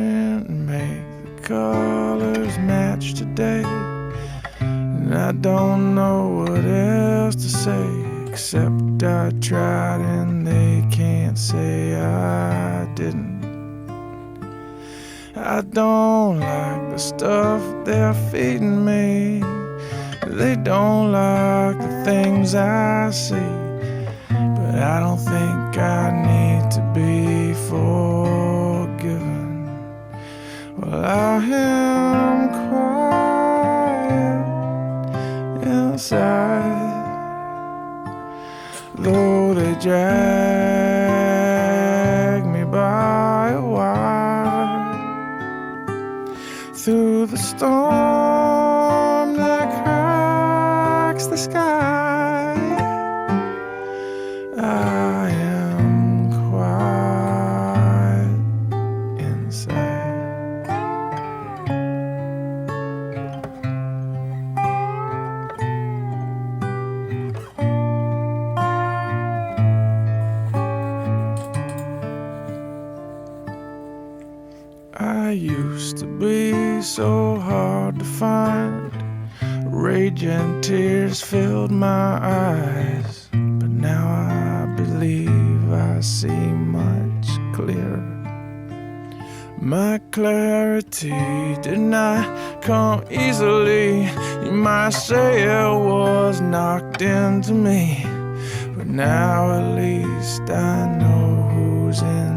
didn't make the colors match today, and I don't know what else to say, except I tried and they can't say I didn't. I don't like the stuff they're feeding me, they don't like the things I see, but I don't think I need to be forgiven. Well, I am quiet inside, though they drag me by a wire through the storm that cracks the sky. I am quiet inside. I used to be so hard to find, raging tears filled my eyes, but now I believe I see much clearer. My clarity did not come easily, you might say it was knocked into me, but now at least I know who's in